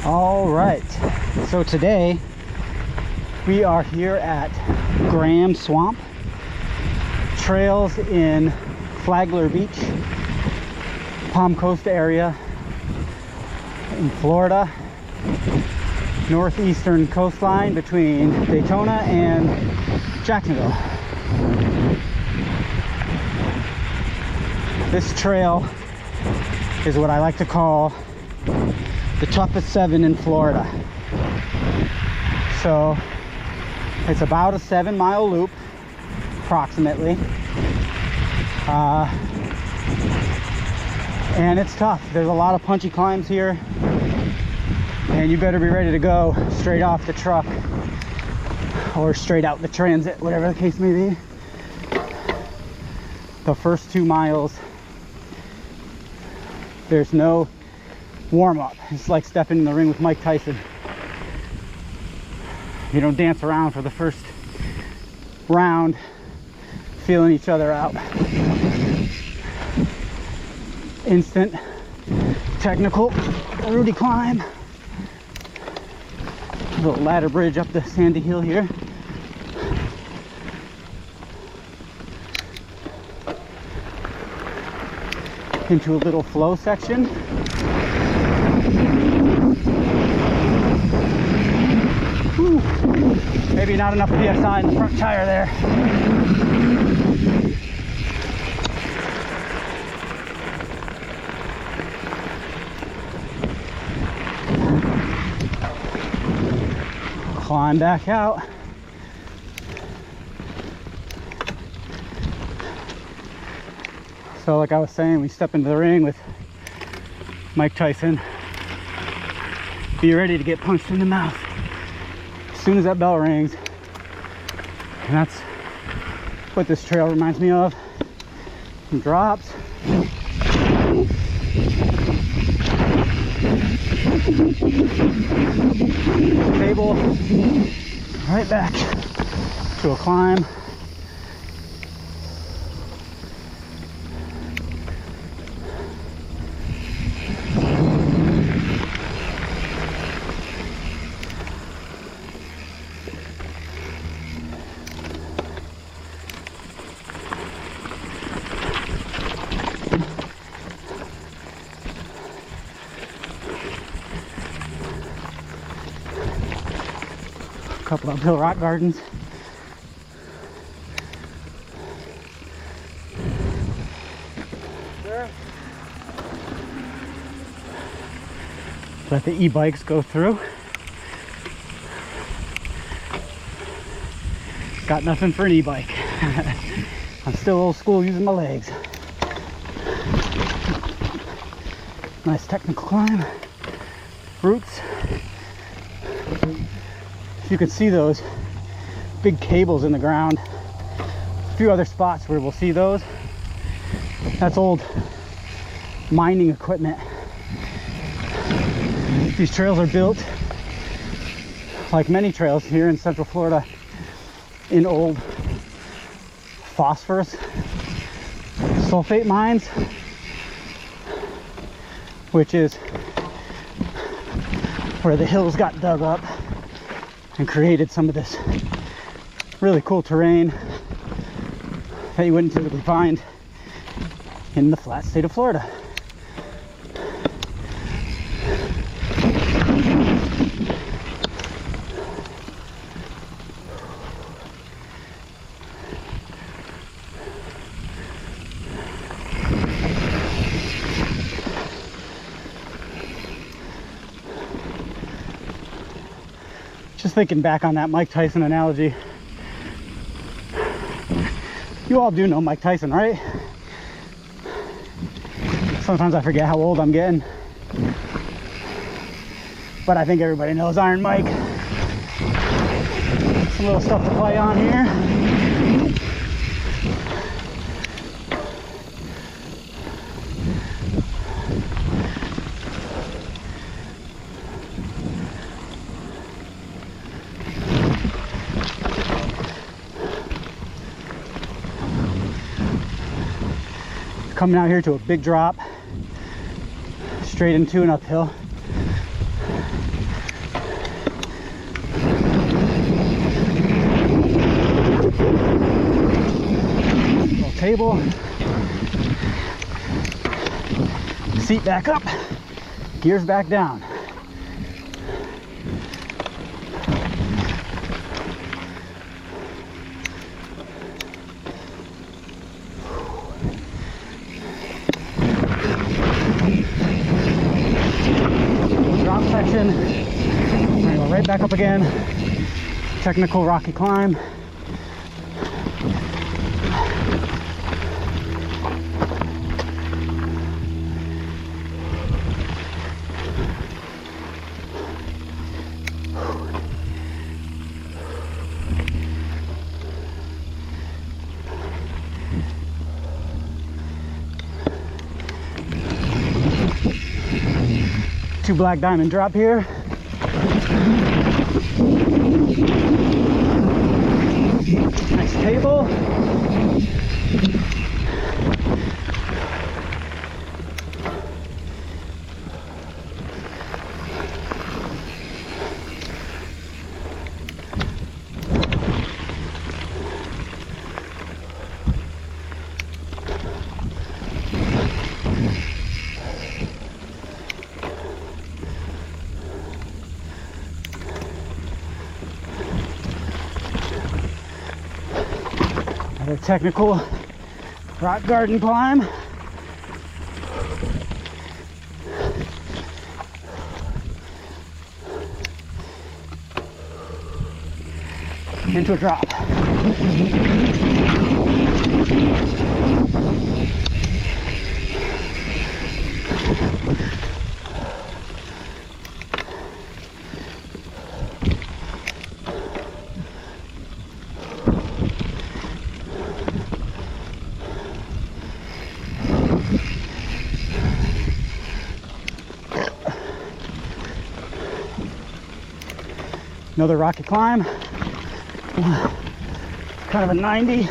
All right, so today we are here at Graham Swamp Trails in Flagler Beach, Palm Coast area in Florida, northeastern coastline between Daytona and Jacksonville. This trail is what I like to call the toughest 7 in Florida. So it's about a 7-mile loop approximately, and it's tough. There's a lot of punchy climbs here, and you better be ready to go straight off the truck or straight out the transit, whatever the case may be. The first 2 miles, there's no warm-up. It's like stepping in the ring with Mike Tyson. You don't dance around for the first round, feeling each other out. Instant technical Rudy climb. A little ladder bridge up the sandy hill here. Into a little flow section. Whew. Maybe not enough PSI in the front tire there. Climb back out. So like I was saying, we step into the ring with Mike Tyson. Be ready to get punched in the mouth as soon as that bell rings. And that's what this trail reminds me of. Some drops. Table. Right back to a climb. Couple uphill rock gardens. Sure. Let the e-bikes go through. Got nothing for an e-bike. I'm still old school using my legs. Nice technical climb. Roots. You can see those big cables in the ground. A few other spots where we'll see those. That's old mining equipment. These trails are built, like many trails here in Central Florida, in old phosphorus sulfate mines, which is where the hills got dug up and created some of this really cool terrain that you wouldn't typically find in the flat state of Florida. Just thinking back on that Mike Tyson analogy. You all do know Mike Tyson, right? Sometimes I forget how old I'm getting. But I think everybody knows Iron Mike. Some little stuff to play on here. Coming out here to a big drop, straight into an uphill. table, seat back up, gears back down. Drop section, we're gonna go right back up again. Technical rocky climb. Two black diamond drop here. Nice table. Another technical rock garden climb. Into a drop. Another rocky climb, kind of a 90.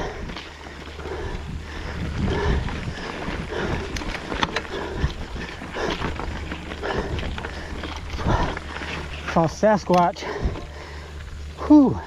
Saw Sasquatch. Whew.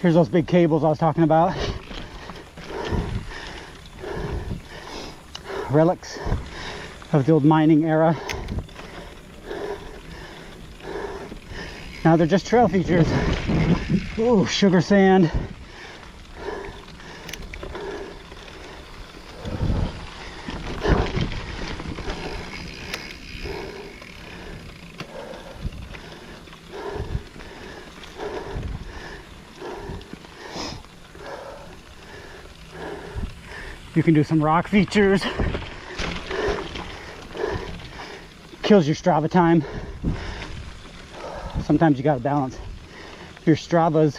Here's those big cables I was talking about. Relics of the old mining era. Now they're just trail features. Ooh, sugar sand. You can do some rock features. Kills your Strava time. Sometimes you gotta balance your Stravas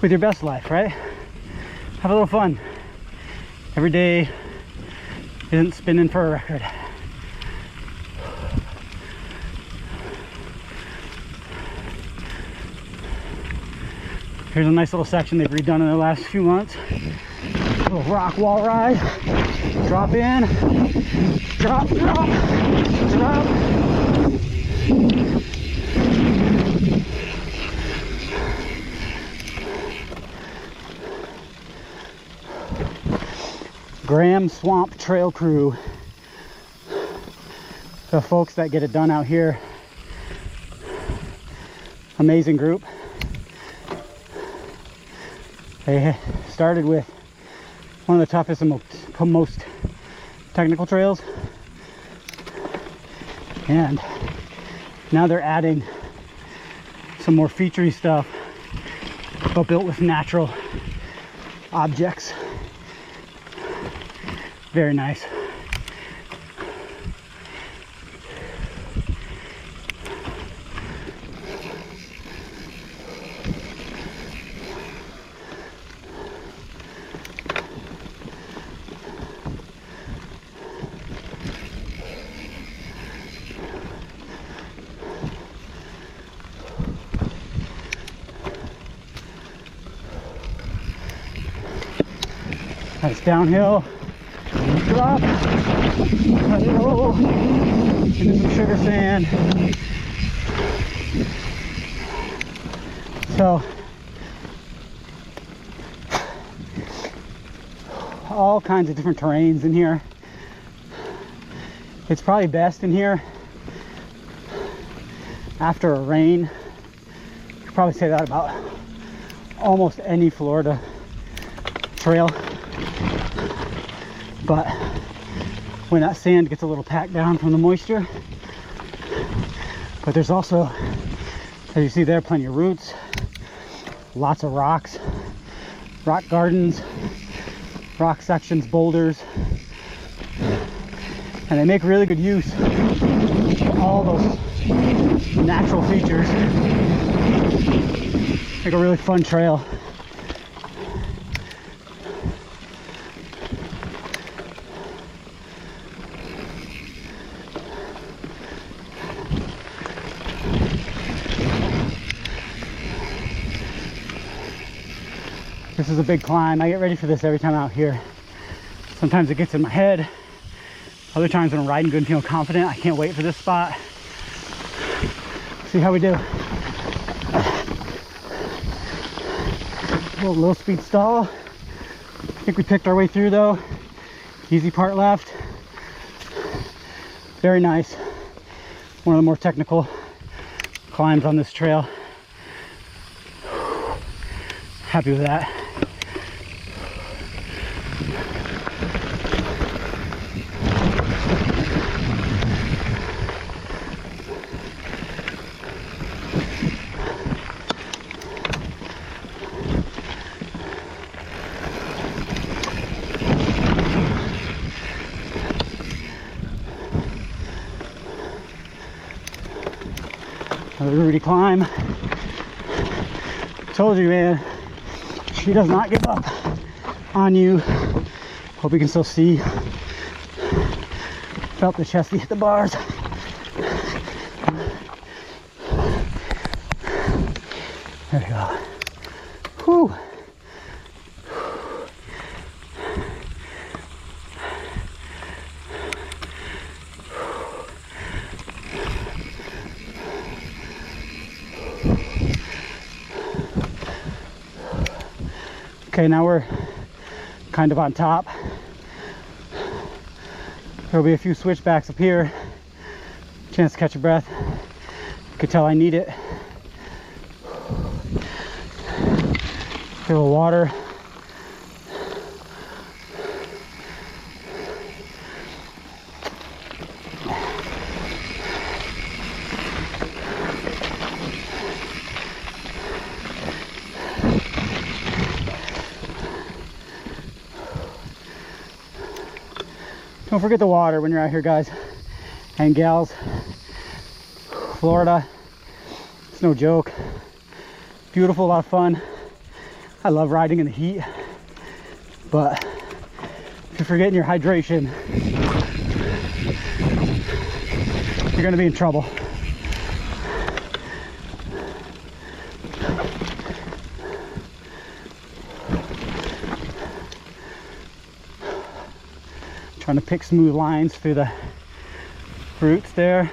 with your best life, right? Have a little fun. Every day isn't spinning for a record. Here's a nice little section they've redone in the last few months. Little rock wall ride. Drop in, drop, drop, drop. Graham Swamp Trail Crew. The folks that get it done out here. Amazing group. They started with one of the toughest and most technical trails. And now they're adding some more featurey stuff, but built with natural objects. Very nice. Nice downhill, drop, let it roll into some sugar sand. So, all kinds of different terrains in here. It's probably best in here after a rain. You could probably say that about almost any Florida trail. But when that sand gets a little packed down from the moisture, but there's also, as you see there, plenty of roots, lots of rocks, rock gardens, rock sections, boulders, and they make really good use of all those natural features. Make a really fun trail. This is a big climb. I get ready for this every time out here. Sometimes it gets in my head. Other times when I'm riding good and feeling confident, I can't wait for this spot. See how we do. A little speed stall. I think we picked our way through though. Easy part left. Very nice. One of the more technical climbs on this trail. Happy with that. Another Rudy climb. Told you, man, she does not give up on you. Hope you can still see. Felt the chesty hit the bars. There we go. Whew. Okay, now we're kind of on top. There'll be a few switchbacks up here. Chance to catch a breath. You can tell I need it. Feel the water. Don't forget the water when you're out here, guys and gals. Florida, it's no joke. Beautiful, a lot of fun. I love riding in the heat, but if you're forgetting your hydration, you're gonna be in trouble. Trying to pick smooth lines through the roots there.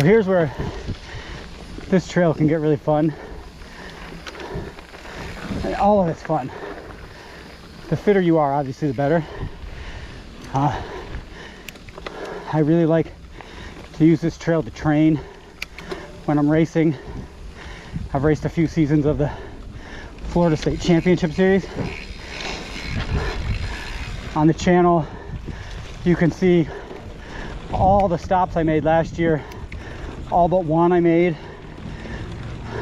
here's where this trail can get really fun. And all of it's fun. The fitter you are, obviously, the better. I really like to use this trail to train when I'm racing. I've raced a few seasons of the Florida State Championship Series. On the channel, you can see all the stops I made last year, all but one I made.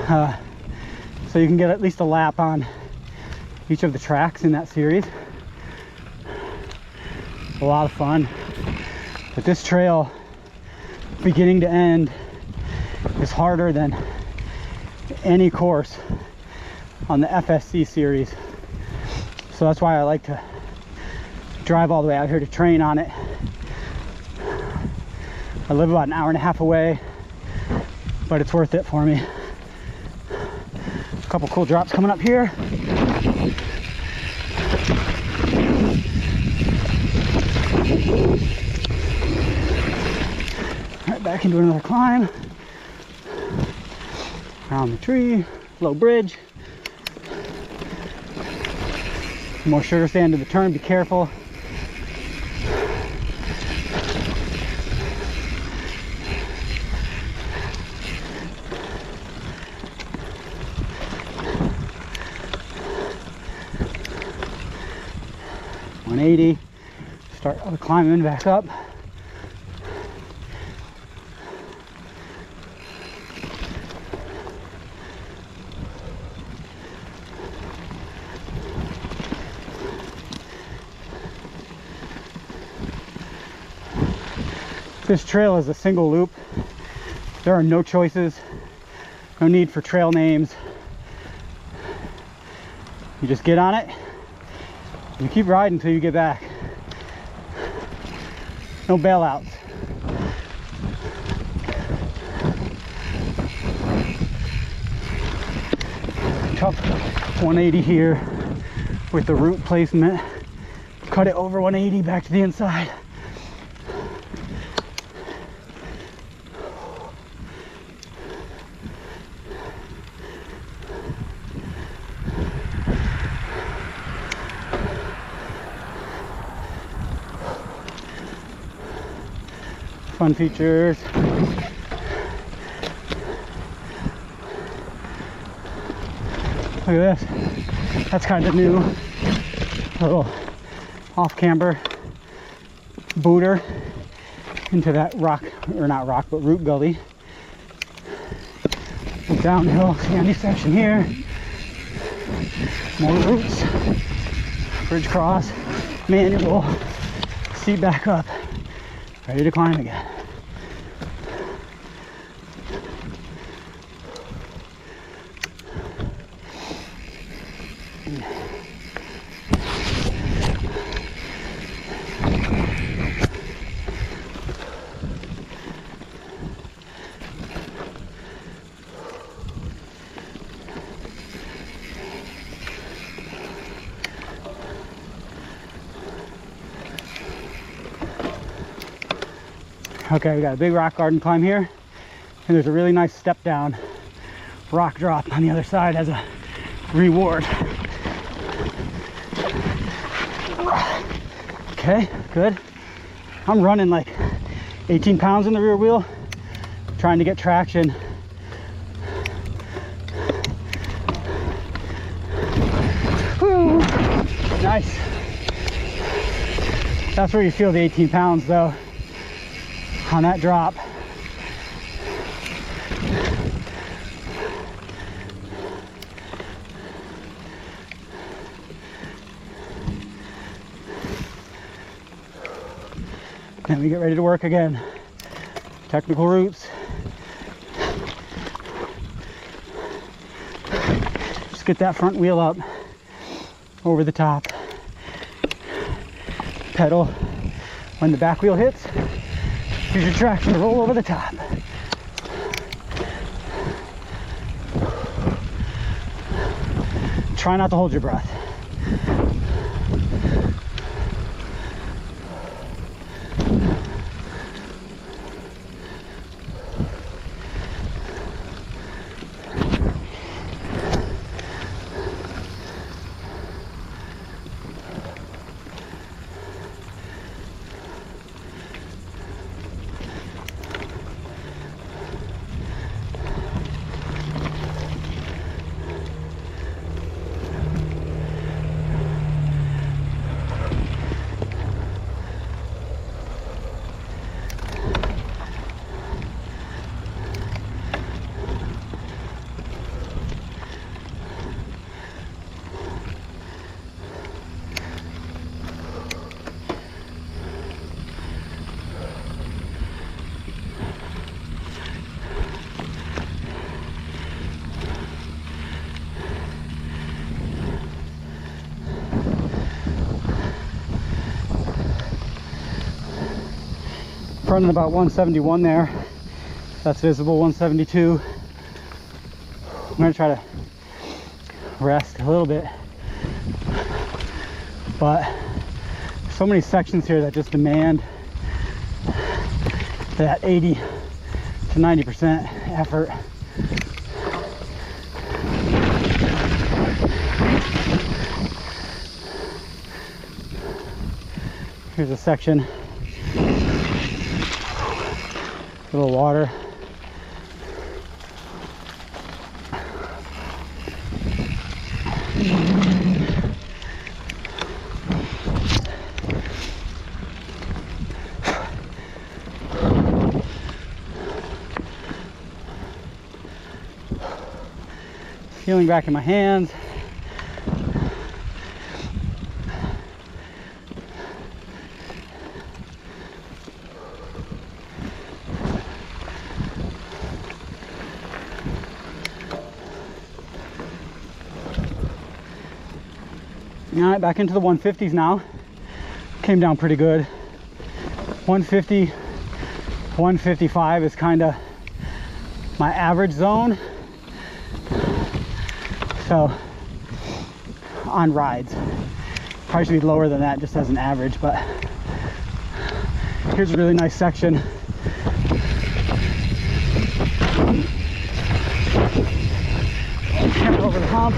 So you can get at least a lap on each of the tracks in that series. A lot of fun. But this trail, beginning to end, is harder than any course on the FSC series. So that's why I like to drive all the way out here to train on it. I live about an hour and a half away, but it's worth it for me. A couple cool drops coming up here. Right back into another climb. Around the tree, low bridge. More sugar stand to the turn, be careful. Start climbing back up. This trail is a single loop. There are no choices, no need for trail names. You just get on it, you keep riding until you get back. No bailouts. Tough 180 here with the route placement. Cut it over 180 back to the inside. Fun features. Look at this. That's kind of new. A little off-camber booter into that rock, or not rock, but root gully. Downhill sandy section here. More roots. Bridge cross. Manual. Seat back up. Ready to climb again. Okay, we got a big rock garden climb here, and there's a really nice step down rock drop on the other side as a reward. Okay, good. I'm running like 18 pounds in the rear wheel, trying to get traction. Woo. Nice. That's where you feel the 18 pounds though. On that drop. And we get ready to work again. Technical routes. Just get that front wheel up over the top. Pedal when the back wheel hits. Use your traction to roll over the top. Try not to hold your breath. running about 171 there. That's visible, 172. I'm gonna try to rest a little bit, but so many sections here that just demand that 80 to 90% effort. Here's a section, a little water. Feeling back in my hands. All right, back into the 150s now. Came down pretty good. 150, 155 is kind of my average zone. So on rides, probably should be lower than that just as an average, but here's a really nice section. Over the hump.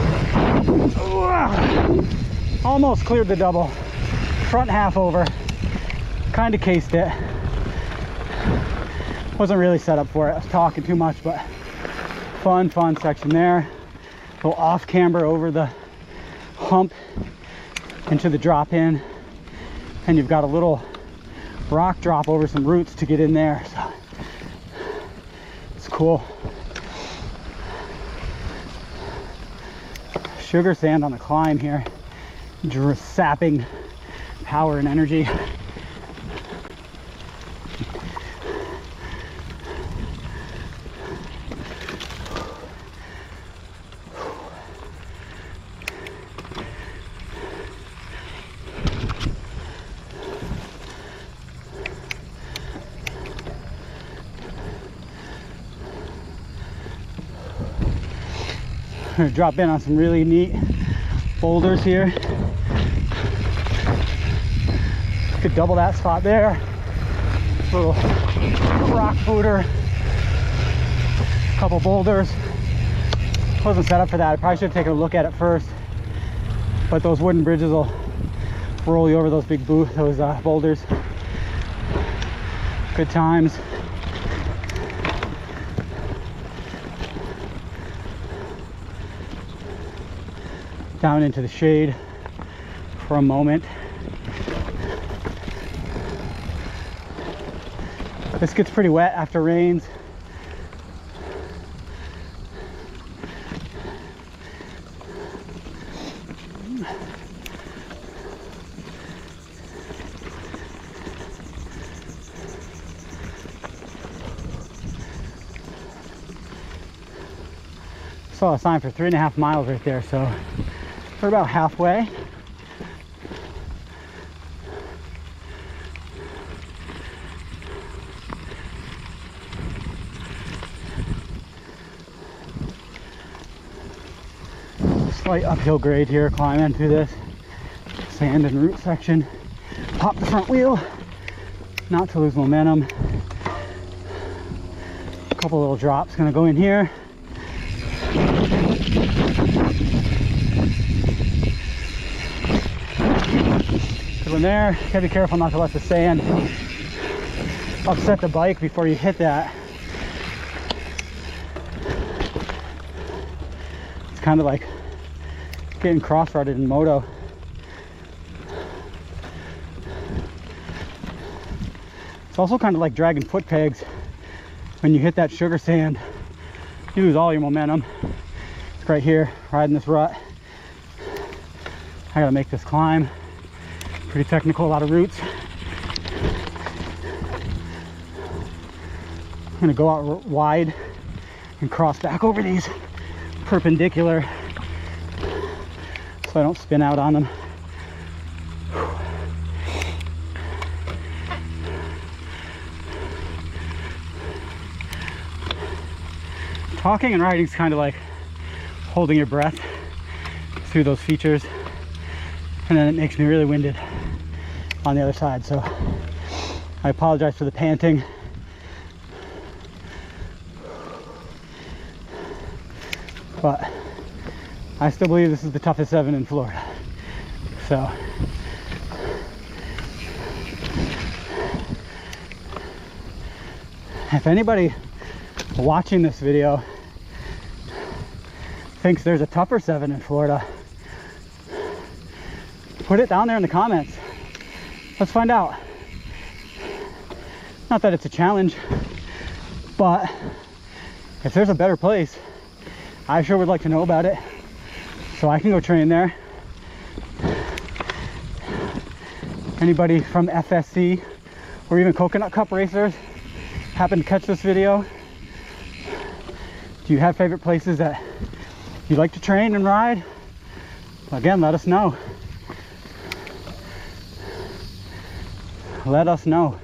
Almost cleared the double. Front half over. Kind of cased it. Wasn't really set up for it. I was talking too much, but fun section there. Go off camber over the hump into the drop in, and you've got a little rock drop over some roots to get in there, so it's cool. Sugar sand on the climb here, sapping power and energy. I'm gonna drop in on some really neat boulders here. Could double that spot there. Little rock footer, couple boulders. Wasn't set up for that. I probably should have taken a look at it first, but those wooden bridges will roll you over those big boulders. Good times. Down into the shade for a moment. This gets pretty wet after rains. Saw a sign for 3.5 miles right there, so we're about halfway. Slight uphill grade here, climbing through this sand and root section. Pop the front wheel, not to lose momentum. A couple little drops, gonna go in here. Good one there. Gotta be careful not to let the sand upset the bike before you hit that. It's kind of like getting cross-rutted in moto. It's also kind of like dragging foot pegs. When you hit that sugar sand, you lose all your momentum. It's right here, riding this rut. I gotta make this climb. Pretty technical, a lot of roots. I'm gonna go out wide and cross back over these perpendicular so I don't spin out on them. talking and riding is kind of like holding your breath through those features, and then it makes me really winded on the other side. So I apologize for the panting. But I still believe this is the toughest 7 in Florida. So if anybody watching this video thinks there's a tougher 7 in Florida, put it down there in the comments. Let's find out. Not that it's a challenge, but if there's a better place, I sure would like to know about it so I can go train there. Anybody from FSC or even Coconut Cup racers happen to catch this video? Do you have favorite places that you like to train and ride? Again, let us know. Let us know.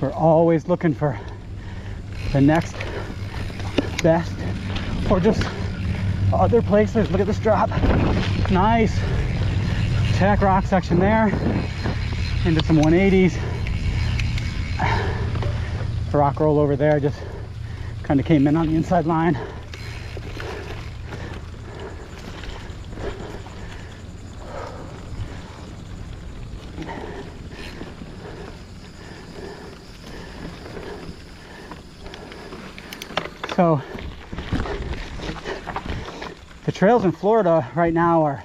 We're always looking for the next best, or just other places. Look at this drop. Nice. Tack rock section there. Into some 180s. The rock roll over there just kind of came in on the inside line. So the trails in Florida right now are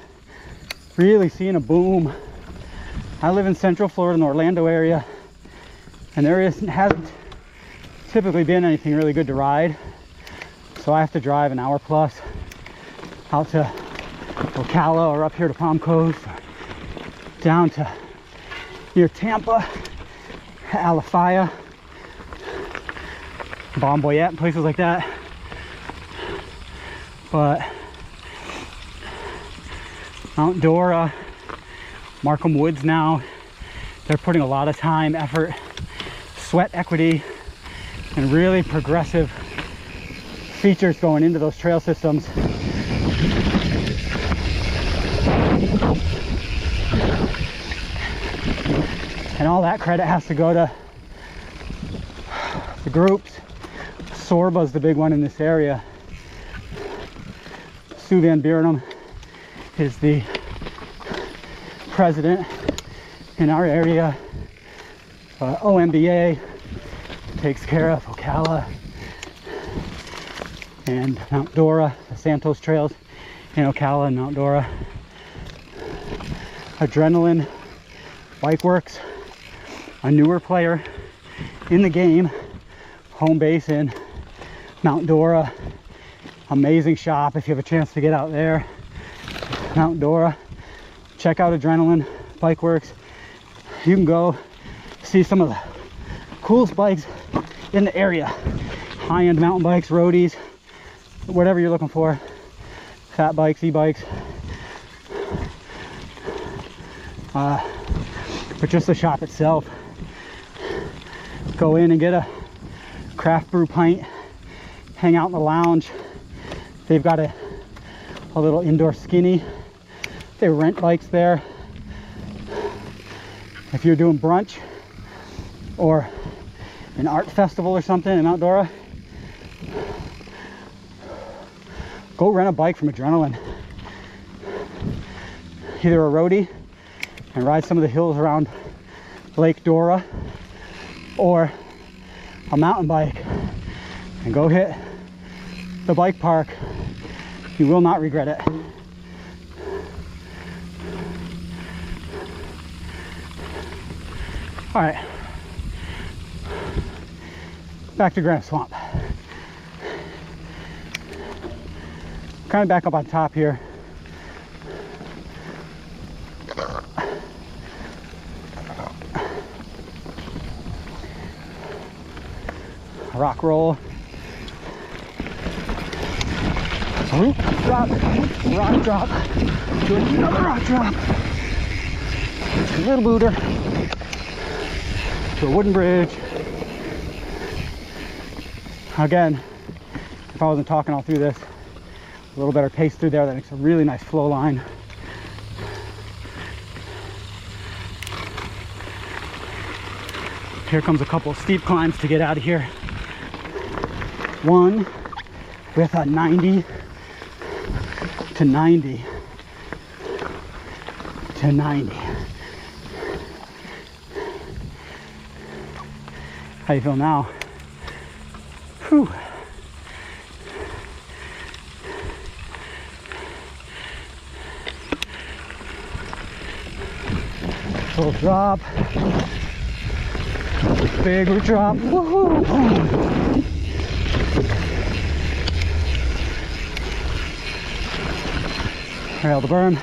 really seeing a boom. I live in Central Florida, in the Orlando area, and there hasn't typically been anything really good to ride. So I have to drive an hour plus out to Ocala or up here to Palm Coast, or down to near Tampa, Alafaya, Bomboyette, places like that. But Mount Dora, Markham Woods now, they're putting a lot of time, effort, sweat equity, and really progressive features going into those trail systems. And all that credit has to go to the groups. Sorba's the big one in this area. Sue Van Bierenham is the president in our area. OMBA takes care of Ocala and Mount Dora, the Santos trails in Ocala and Mount Dora. Adrenaline Bike Works, a newer player in the game, home base in Mount Dora. Amazing shop if you have a chance to get out there. Mount Dora, check out Adrenaline Bike Works. You can go see some of the coolest bikes in the area. High-end mountain bikes, roadies, whatever you're looking for. Fat bikes, e-bikes. But just the shop itself. Go in and get a craft brew pint, hang out in the lounge. They've got a little indoor skinny. They rent bikes there. If you're doing brunch or an art festival or something in Mount Dora, go rent a bike from Adrenaline. Either a roadie and ride some of the hills around Lake Dora, or a mountain bike and go hit the bike park. You will not regret it. All right, back to Granite Swamp. Kind of back up on top here. Rock roll. Drop, rock drop, do another rock drop, a little booter, to a wooden bridge. Again, if I wasn't talking all through this, a little better pace through there. That makes a really nice flow line. Here comes a couple of steep climbs to get out of here. One with a 90 to 90 to 90. How you feel now? Whew. Little drop. Big drop. Woohoo! Rail the berm.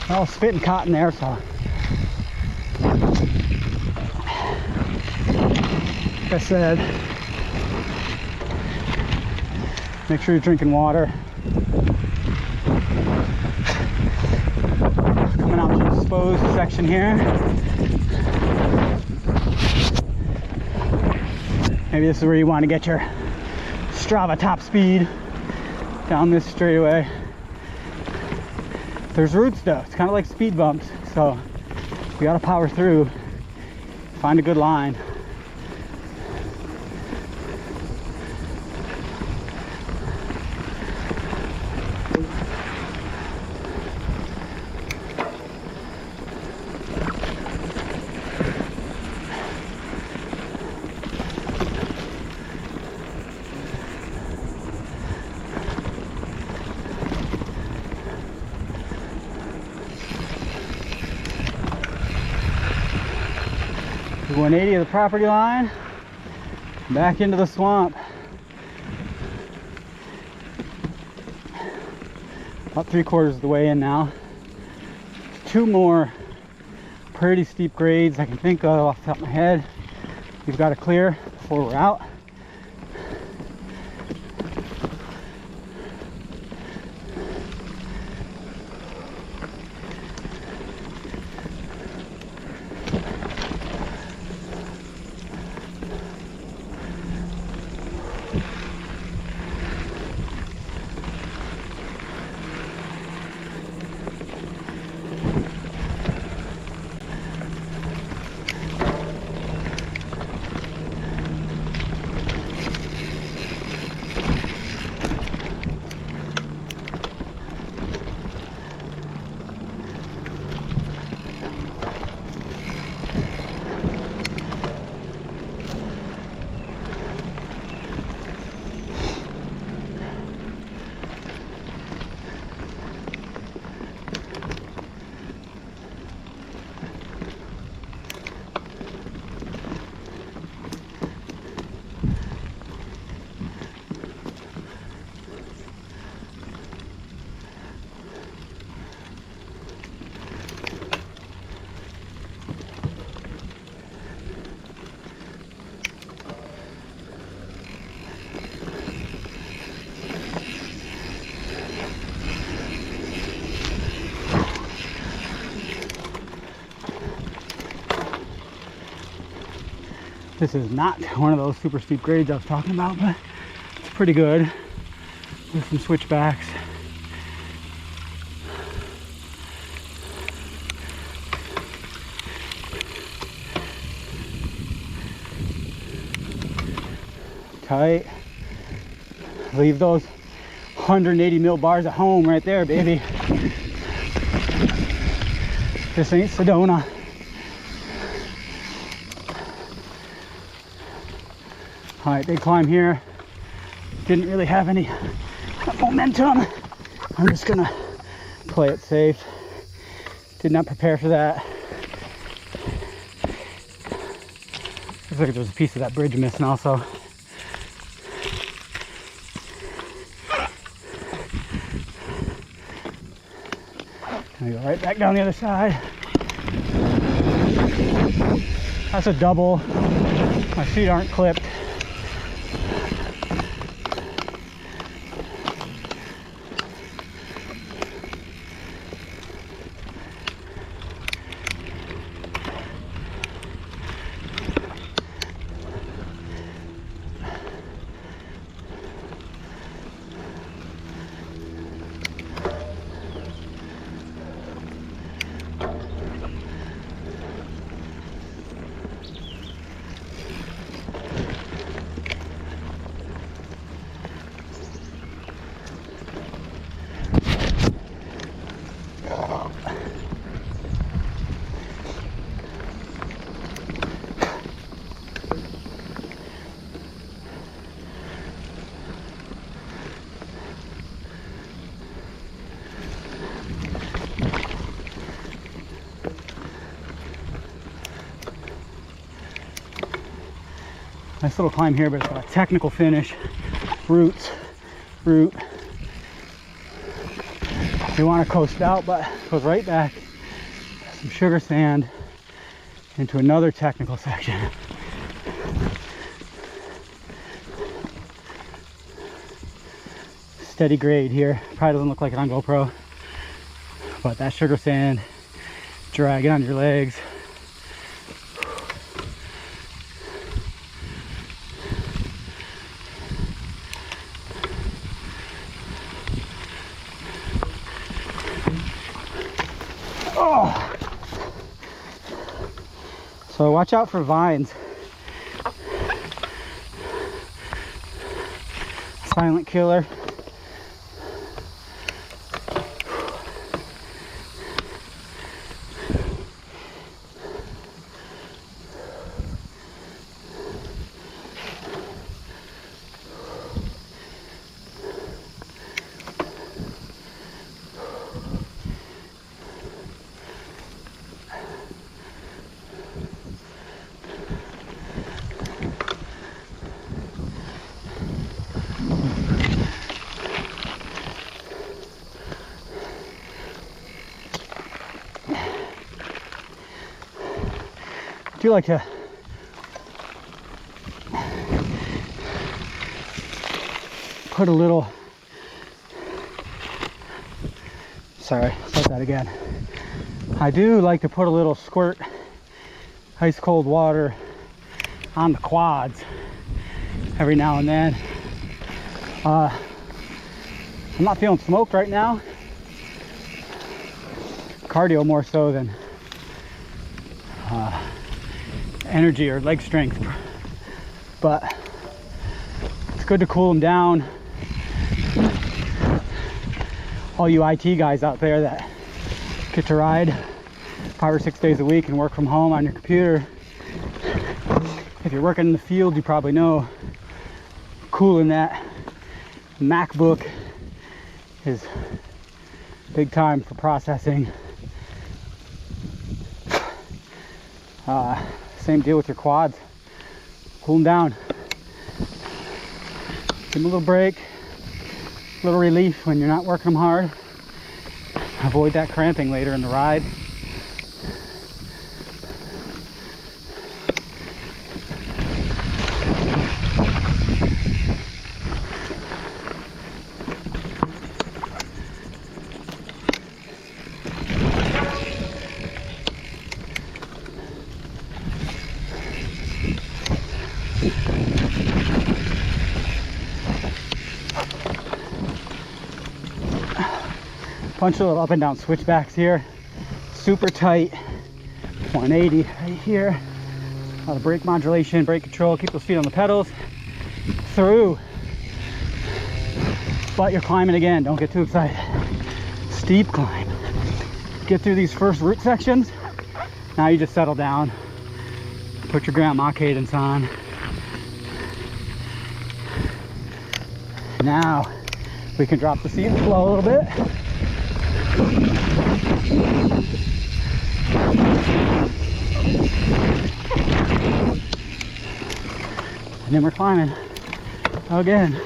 I was spitting cotton there, so like I said, make sure you're drinking water. Coming out to the exposed section here. Maybe this is where you want to get your Strava top speed down this straightaway. There's roots though, it's kind of like speed bumps, so you gotta power through, find a good line. The 180 of the property line, back into the swamp. About 3/4 of the way in now. Two more pretty steep grades I can think of off the top of my head. We've got to clear before we're out. This is not one of those super steep grades I was talking about, but it's pretty good with some switchbacks. Tight. Leave those 180 mil bars at home right there, baby. This ain't Sedona. All right, big climb here. Didn't really have any momentum. I'm just gonna play it safe. Did not prepare for that. Looks like there's a piece of that bridge missing also. I go right back down the other side. That's a double. My feet aren't clipped. Nice little climb here, but it's got a technical finish. Root. You want to coast out, but it goes right back. Some sugar sand into another technical section. Steady grade here. Probably doesn't look like it on GoPro, but that sugar sand dragging on your legs. Oh. So watch out for vines. Silent killer. I do like to put a little, sorry, start that again. I do like to put a little squirt ice cold water on the quads every now and then. I'm not feeling smoked right now. Cardio more so than energy or leg strength, but it's good to cool them down. All you IT guys out there that get to ride 5 or 6 days a week and work from home on your computer, if you're working in the field, you probably know cooling that MacBook is big time for processing. Same deal with your quads. Cool them down. Give them a little break, a little relief when you're not working them hard. Avoid that cramping later in the ride. Bunch of little up and down switchbacks here. Super tight. 180 right here. A lot of brake modulation, brake control. Keep those feet on the pedals. Through. But you're climbing again. Don't get too excited. Steep climb. Get through these first root sections. Now you just settle down. Put your grandma cadence on. Now we can drop the seat and flow a little bit. And then we're climbing again.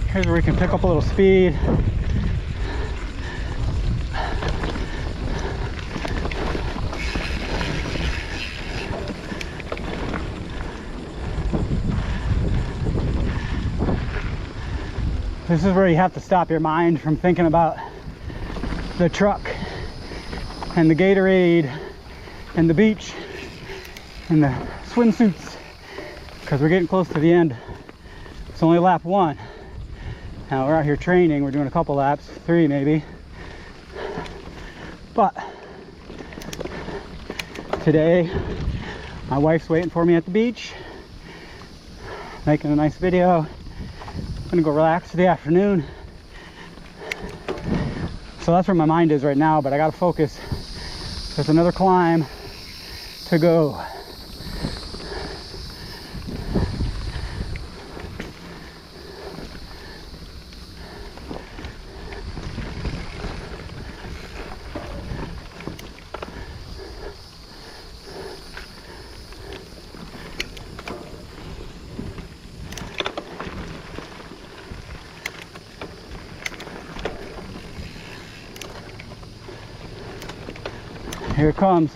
Here's where we can pick up a little speed. This is where you have to stop your mind from thinking about the truck and the Gatorade and the beach and the swimsuits, because we're getting close to the end. It's only lap 1. Now we're out here training. We're doing a couple laps, 3 maybe. But today, my wife's waiting for me at the beach, making a nice video. I'm gonna go relax for the afternoon. So that's where my mind is right now, but I gotta focus. There's another climb to go. Here it comes.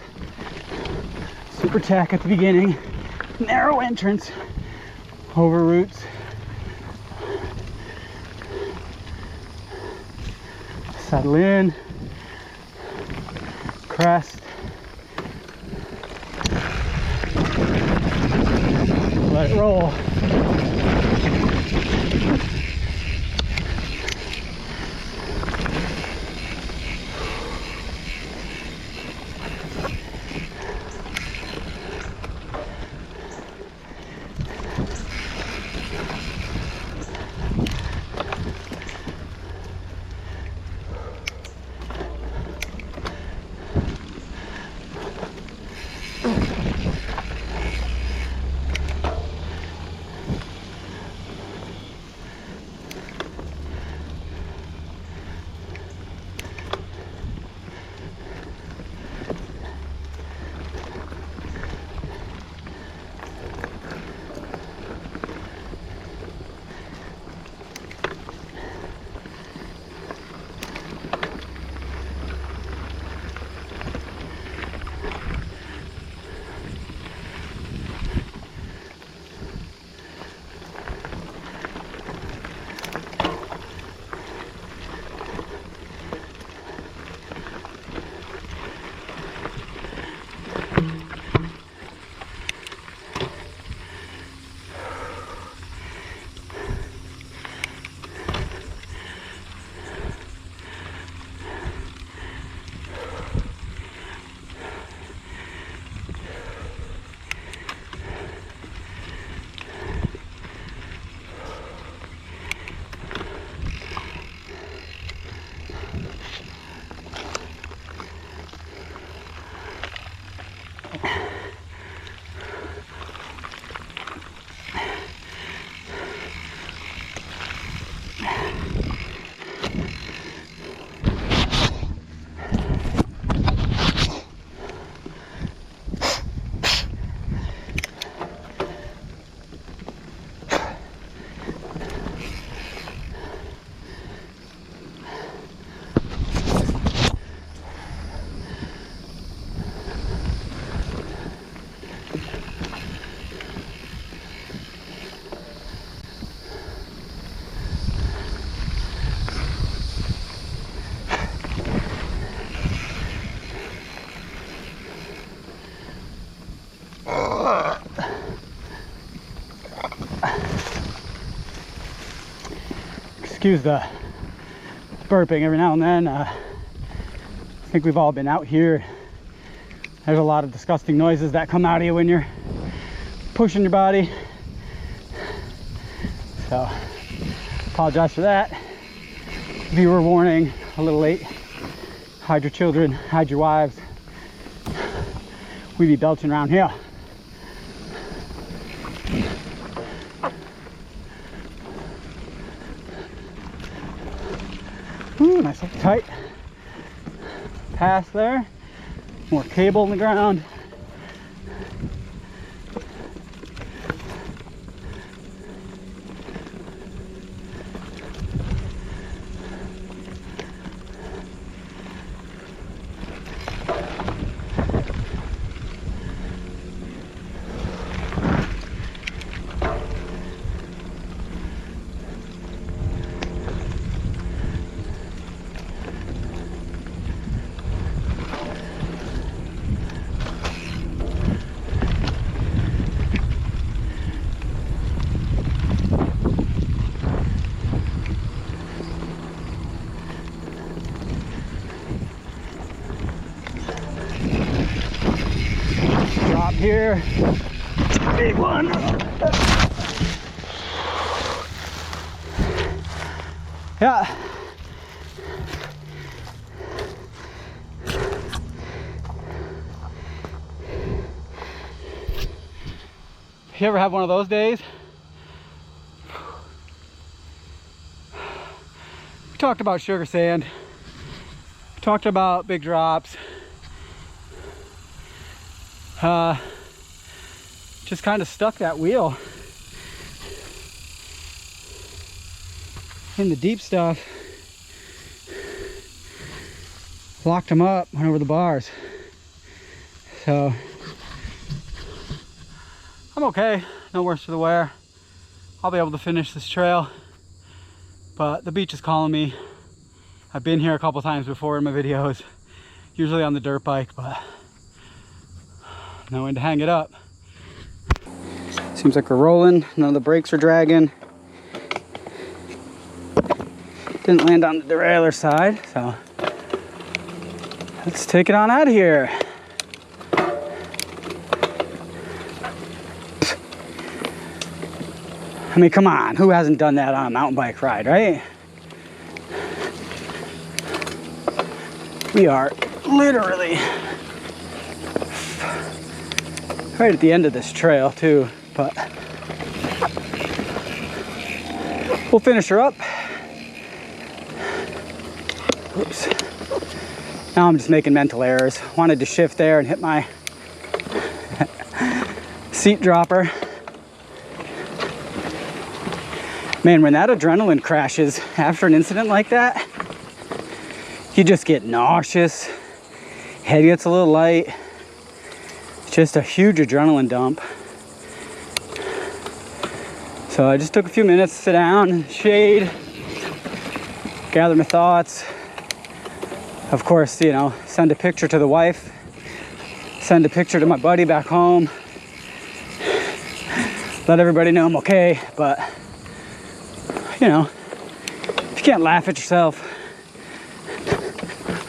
Super tack at the beginning. Narrow entrance. Over roots. Settle in. Crest. Let it roll. excuse the burping every now and then. I think we've all been out here. There's a lot of disgusting noises that come out of you when you're pushing your body. So, apologize for that. Viewer warning, a little late. Hide your children, hide your wives. We be belching around here. Ooh, nice little tight pass there. More cable in the ground. Drop here, big one. Yeah. You ever have one of those days? We talked about sugar sand. We talked about big drops. Just kind of stuck that wheel in the deep stuff. Locked them up, went over the bars. So I'm okay, no worse for the wear. I'll be able to finish this trail, but the beach is calling me. I've been here a couple times before in my videos, usually on the dirt bike, but knowing to hang it up. Seems like we're rolling. None of the brakes are dragging. Didn't land on the derailleur side, so let's take it on out of here. I mean, come on, who hasn't done that on a mountain bike ride, right? We are literally right at the end of this trail too, but we'll finish her up. Oops. Now I'm just making mental errors. Wanted to shift there and hit my seat dropper. Man, when that adrenaline crashes after an incident like that, you just get nauseous, head gets a little light. It's just a huge adrenaline dump. So I just took a few minutes to sit down in the shade, gather my thoughts. Of course, you know, send a picture to the wife, send a picture to my buddy back home, let everybody know I'm okay. But you know, if you can't laugh at yourself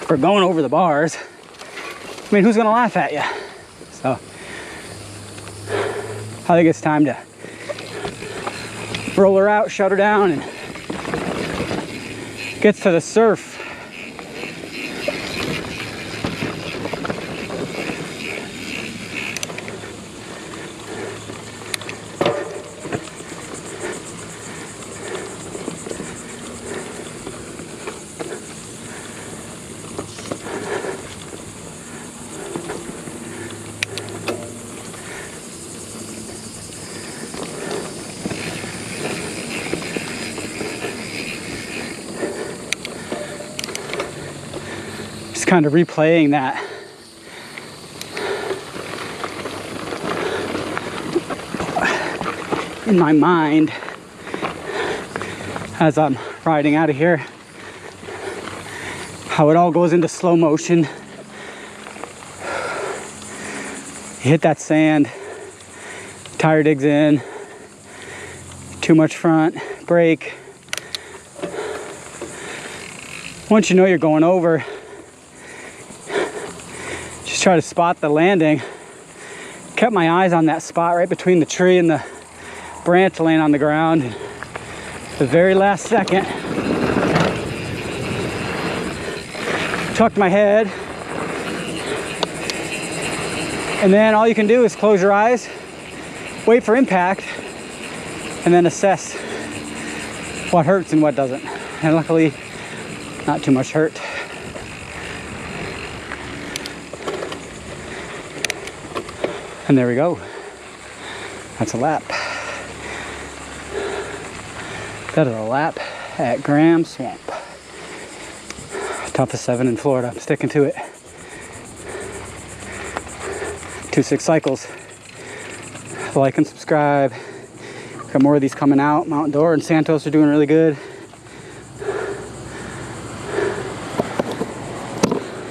for going over the bars, I mean, who's gonna laugh at you? So I think it's time to roll her out, shut her down, and get to the surf. Kind of replaying that in my mind as I'm riding out of here, how it all goes into slow motion. You hit that sand, tire digs in, too much front, brake, once you know you're going over, just try to spot the landing. Kept my eyes on that spot right between the tree and the branch laying on the ground. The very last second, tucked my head, and then all you can do is close your eyes, wait for impact, and then assess what hurts and what doesn't. And luckily, not too much hurt. And there we go. That's a lap. That is a lap at Graham Swamp. Toughest 7 in Florida. I'm sticking to it. 2-6 cycles. Like and subscribe. Got more of these coming out. Mount Dora and Santos are doing really good.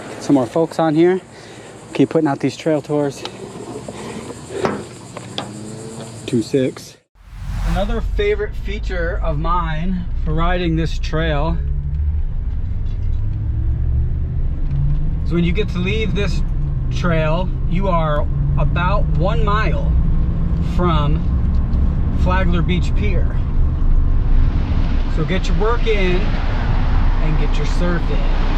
Get some more folks on here. Keep putting out these trail tours. 2-6. Another favorite feature of mine for riding this trail is when you get to leave this trail, you are about 1 mile from Flagler Beach Pier. So get your work in and get your surf in.